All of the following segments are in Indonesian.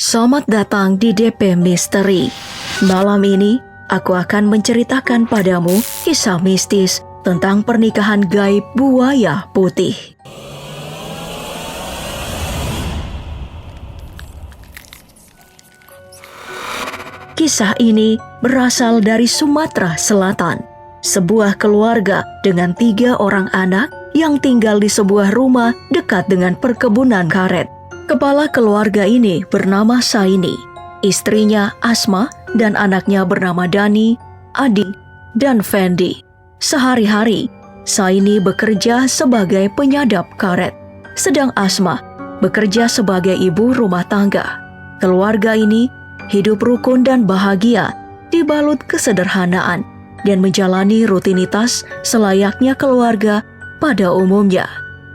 Selamat datang di DP Misteri. Malam ini, aku akan menceritakan padamu kisah mistis tentang pernikahan gaib buaya putih. Kisah ini berasal dari Sumatera Selatan. Sebuah keluarga dengan 3 orang anak yang tinggal di sebuah rumah dekat dengan perkebunan karet. Kepala keluarga ini bernama Saini, istrinya Asma, dan anaknya bernama Dani, Adi, dan Fendi. Sehari-hari, Saini bekerja sebagai penyadap karet, sedang Asma bekerja sebagai ibu rumah tangga. Keluarga ini hidup rukun dan bahagia, dibalut kesederhanaan, dan menjalani rutinitas selayaknya keluarga pada umumnya.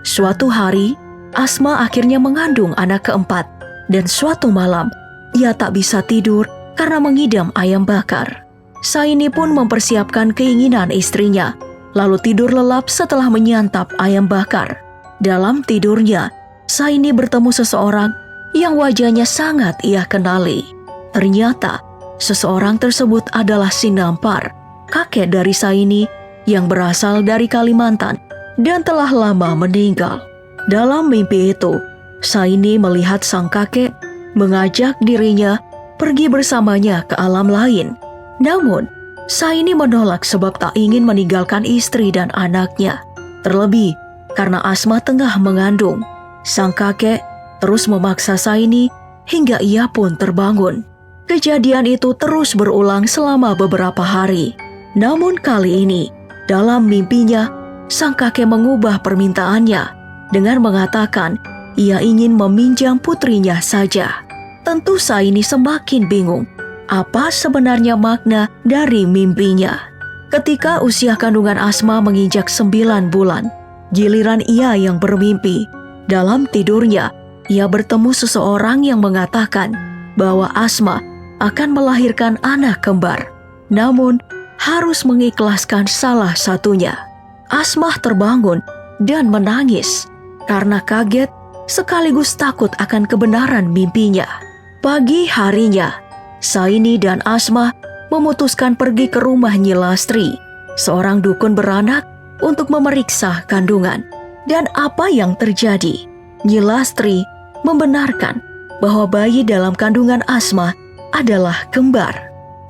Suatu hari, Asma akhirnya mengandung anak keempat, dan suatu malam, ia tak bisa tidur karena mengidam ayam bakar. Saini pun mempersiapkan keinginan istrinya, lalu tidur lelap setelah menyantap ayam bakar. Dalam tidurnya, Saini bertemu seseorang yang wajahnya sangat ia kenali. Ternyata, seseorang tersebut adalah Sinampar, kakek dari Saini yang berasal dari Kalimantan dan telah lama meninggal. Dalam mimpi itu, Saini melihat sang kakek mengajak dirinya pergi bersamanya ke alam lain. Namun, Saini menolak sebab tak ingin meninggalkan istri dan anaknya. Terlebih, karena Asma tengah mengandung, sang kakek terus memaksa Saini hingga ia pun terbangun. Kejadian itu terus berulang selama beberapa hari. Namun kali ini, dalam mimpinya, sang kakek mengubah permintaannya dengan mengatakan ia ingin meminjam putrinya saja. Tentu Saini semakin bingung apa sebenarnya makna dari mimpinya. Ketika usia kandungan Asma menginjak 9 bulan, giliran ia yang bermimpi. Dalam tidurnya, ia bertemu seseorang yang mengatakan bahwa Asma akan melahirkan anak kembar, namun harus mengikhlaskan salah satunya. Asma terbangun dan menangis karena kaget sekaligus takut akan kebenaran mimpinya. Pagi harinya, Saini dan Asma memutuskan pergi ke rumah Nyi Lastri, seorang dukun beranak, untuk memeriksa kandungan. Dan apa yang terjadi? Nyi Lastri membenarkan bahwa bayi dalam kandungan Asma adalah kembar.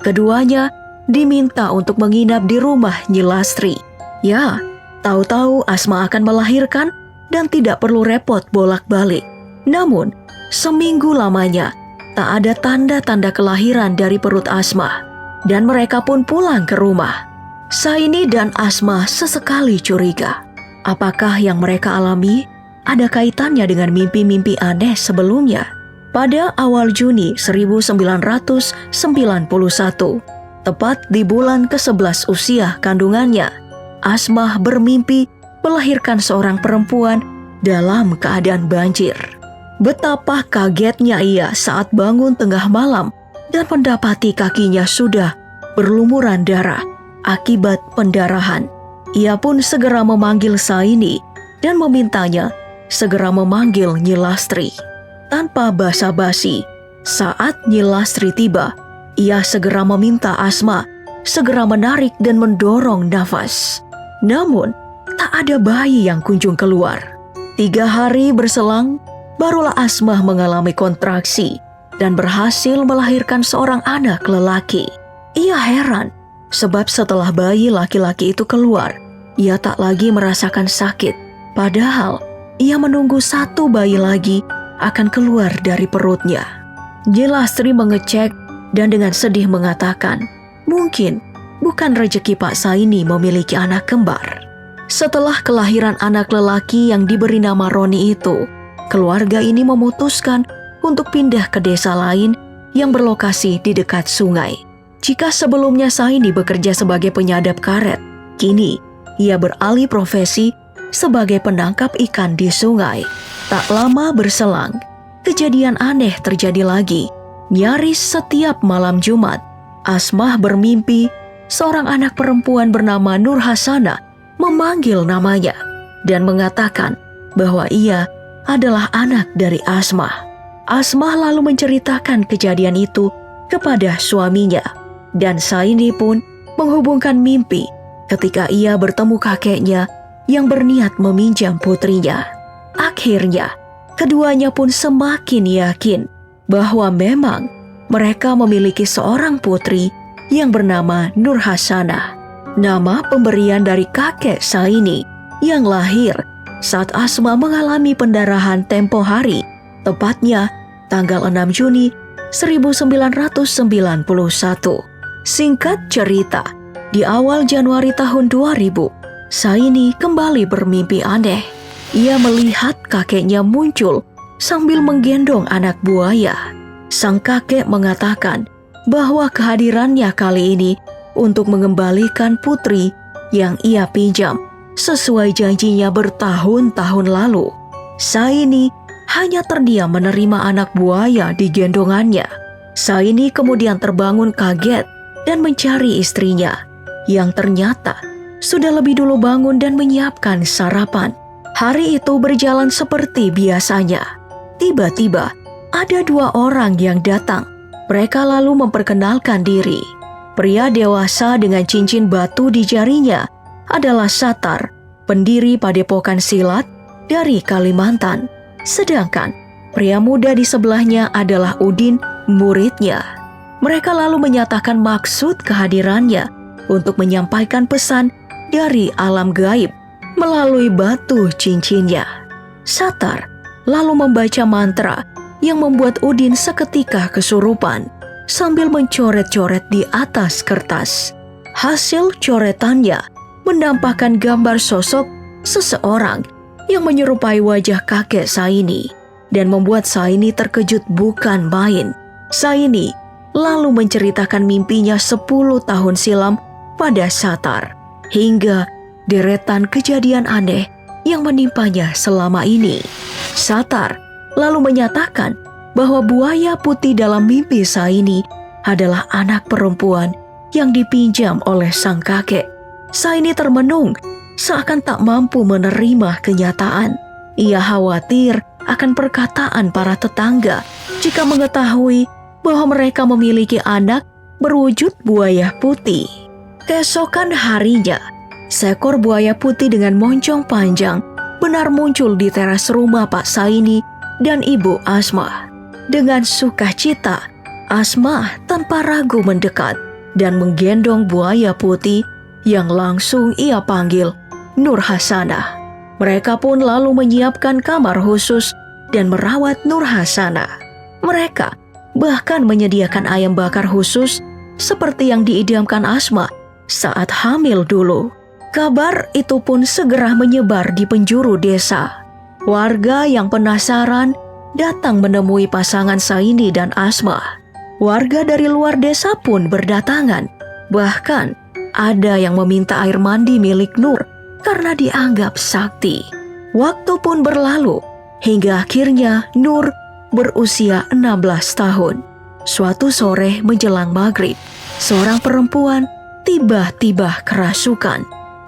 Keduanya diminta untuk menginap di rumah Nyi Lastri. Ya, tahu-tahu Asma akan melahirkan dan tidak perlu repot bolak-balik. Namun, seminggu lamanya, tak ada tanda-tanda kelahiran dari perut Asma, dan mereka pun pulang ke rumah. Saini dan Asma sesekali curiga. Apakah yang mereka alami ada kaitannya dengan mimpi-mimpi aneh sebelumnya? Pada awal Juni 1991, tepat di bulan ke-11 usia kandungannya, Asma bermimpi melahirkan seorang perempuan dalam keadaan banjir. Betapa kagetnya ia saat bangun tengah malam dan mendapati kakinya sudah berlumuran darah akibat pendarahan. Ia pun segera memanggil Saini dan memintanya segera memanggil Nyi Lastri. Tanpa basa-basi, saat Nyi Lastri tiba, ia segera meminta Asma segera menarik dan mendorong nafas. Namun, tak ada bayi yang kunjung keluar. 3 hari berselang, barulah Asma mengalami kontraksi dan berhasil melahirkan seorang anak lelaki. Ia heran, sebab setelah bayi laki-laki itu keluar, ia tak lagi merasakan sakit. Padahal, ia menunggu 1 bayi lagi akan keluar dari perutnya. Nyi Lastri mengecek dan dengan sedih mengatakan, mungkin bukan rezeki Pak Saini memiliki anak kembar. Setelah kelahiran anak lelaki yang diberi nama Roni itu, keluarga ini memutuskan untuk pindah ke desa lain yang berlokasi di dekat sungai. Jika sebelumnya Saini bekerja sebagai penyadap karet, kini ia beralih profesi sebagai penangkap ikan di sungai. Tak lama berselang, kejadian aneh terjadi lagi. Nyaris setiap malam Jumat, Asma bermimpi seorang anak perempuan bernama Nur Hasanah memanggil namanya dan mengatakan bahwa ia adalah anak dari Asma. Asmah lalu menceritakan kejadian itu kepada suaminya, dan Saini pun menghubungkan mimpi ketika ia bertemu kakeknya yang berniat meminjam putrinya. Akhirnya, keduanya pun semakin yakin bahwa memang mereka memiliki seorang putri yang bernama Nur Hasanah, nama pemberian dari kakek Saini yang lahir saat Asmah mengalami pendarahan tempo hari, tepatnya tanggal 6 Juni 1991. Singkat cerita, di awal Januari tahun 2000, Saini kembali bermimpi aneh. Ia melihat kakeknya muncul sambil menggendong anak buaya. Sang kakek mengatakan bahwa kehadirannya kali ini untuk mengembalikan putri yang ia pinjam sesuai janjinya bertahun-tahun lalu. Saini hanya terdiam menerima anak buaya di gendongannya. Saini kemudian terbangun kaget dan mencari istrinya yang ternyata sudah lebih dulu bangun dan menyiapkan sarapan. Hari itu berjalan seperti biasanya. Tiba-tiba ada dua orang yang datang. Mereka lalu memperkenalkan diri. Pria dewasa dengan cincin batu di jarinya adalah Satar, pendiri Padepokan Silat dari Kalimantan. Sedangkan pria muda di sebelahnya adalah Udin, muridnya. Mereka lalu menyatakan maksud kehadirannya untuk menyampaikan pesan dari alam gaib melalui batu cincinnya. Satar lalu membaca mantra yang membuat Udin seketika kesurupan sambil mencoret-coret di atas kertas. Hasil coretannya menampakkan gambar sosok seseorang yang menyerupai wajah kakek Saini dan membuat Saini terkejut bukan main. Saini lalu menceritakan mimpinya 10 tahun silam pada Satar hingga deretan kejadian aneh yang menimpanya selama ini. Satar lalu menyatakan bahwa buaya putih dalam mimpi Saini adalah anak perempuan yang dipinjam oleh sang kakek. Saini termenung seakan tak mampu menerima kenyataan. Ia khawatir akan perkataan para tetangga jika mengetahui bahwa mereka memiliki anak berwujud buaya putih. Keesokan harinya, seekor buaya putih dengan moncong panjang benar muncul di teras rumah Pak Saini dan Ibu Asmah. Dengan sukacita, Asmah tanpa ragu mendekat dan menggendong buaya putih yang langsung ia panggil Nur Hasanah. Mereka pun lalu menyiapkan kamar khusus dan merawat Nur Hasanah. Mereka bahkan menyediakan ayam bakar khusus seperti yang diidamkan Asmah saat hamil dulu. Kabar itu pun segera menyebar di penjuru desa. Warga yang penasaran datang menemui pasangan Saini dan Asmah. Warga dari luar desa pun berdatangan. Bahkan ada yang meminta air mandi milik Nur karena dianggap sakti. Waktu pun berlalu hingga akhirnya Nur berusia 16 tahun. Suatu sore menjelang maghrib, seorang perempuan tiba-tiba kerasukan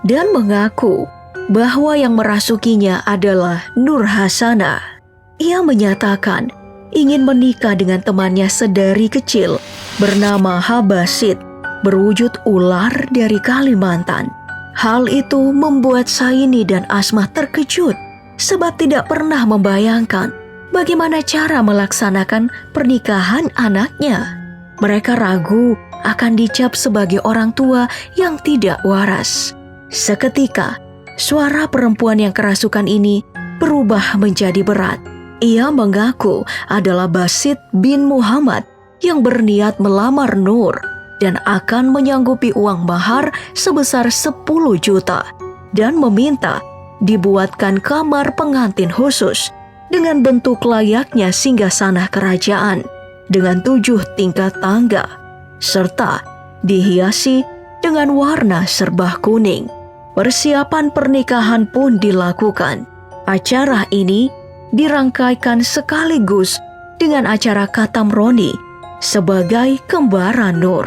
dan mengaku bahwa yang merasukinya adalah Nur Hasanah. Ia menyatakan ingin menikah dengan temannya sedari kecil bernama Habasit, berwujud ular dari Kalimantan. Hal itu membuat Saini dan Asmah terkejut sebab tidak pernah membayangkan bagaimana cara melaksanakan pernikahan anaknya. Mereka ragu akan dicap sebagai orang tua yang tidak waras. Seketika, suara perempuan yang kerasukan ini berubah menjadi berat. Ia mengaku adalah Basit bin Muhammad yang berniat melamar Nur dan akan menyanggupi uang mahar sebesar 10 juta dan meminta dibuatkan kamar pengantin khusus dengan bentuk layaknya singgasana kerajaan dengan 7 tingkat tangga serta dihiasi dengan warna serba kuning. Persiapan pernikahan pun dilakukan. Acara ini dirangkaikan sekaligus dengan acara Khatam Roni sebagai kembaran Nur.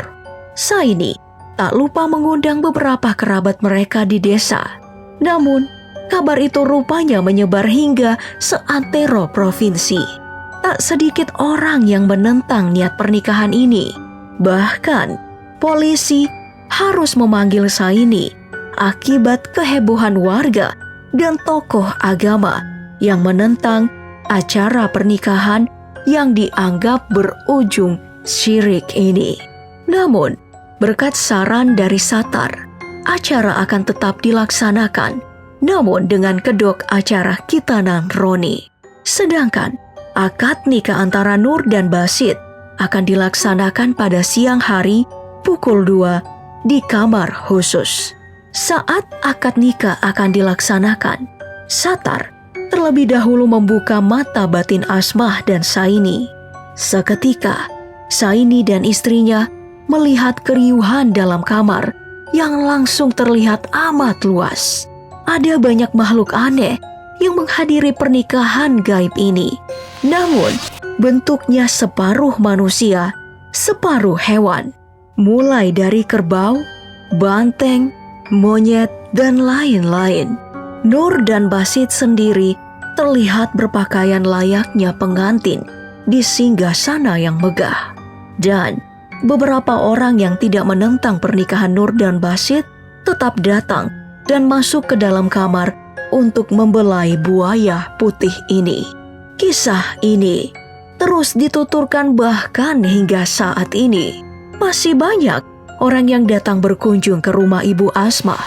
Saini tak lupa mengundang beberapa kerabat mereka di desa. Namun, kabar itu rupanya menyebar hingga seantero provinsi. tak sedikit orang yang menentang niat pernikahan ini. Bahkan, polisi harus memanggil Saini akibat kehebohan warga dan tokoh agama yang menentang acara pernikahan yang dianggap berujung syirik ini. Namun, berkat saran dari Satar, acara akan tetap dilaksanakan, namun dengan kedok acara khitanan Roni. Sedangkan akad nikah antara Nur dan Basit akan dilaksanakan pada siang hari pukul 2 di kamar khusus. Saat akad nikah akan dilaksanakan, Satar terlebih dahulu membuka mata batin Asmah dan Saini. Seketika, Saini dan istrinya melihat keriuhan dalam kamar yang langsung terlihat amat luas. Ada banyak makhluk aneh yang menghadiri pernikahan gaib ini. Namun, bentuknya separuh manusia, separuh hewan. Mulai dari kerbau, banteng, monyet, dan lain-lain. Nur dan Basit sendiri terlihat berpakaian layaknya pengantin di singgasana yang megah. Dan beberapa orang yang tidak menentang pernikahan Nur dan Basit tetap datang dan masuk ke dalam kamar untuk membelai buaya putih ini. Kisah ini terus dituturkan bahkan hingga saat ini. Masih banyak orang yang datang berkunjung ke rumah Ibu Asmah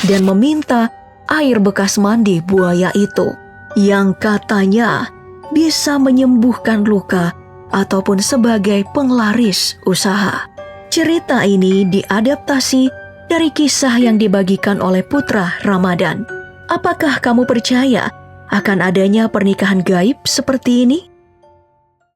dan meminta air bekas mandi buaya itu yang katanya bisa menyembuhkan luka ataupun sebagai penglaris usaha. Cerita ini diadaptasi dari kisah yang dibagikan oleh putra Ramadan. Apakah kamu percaya akan adanya pernikahan gaib seperti ini?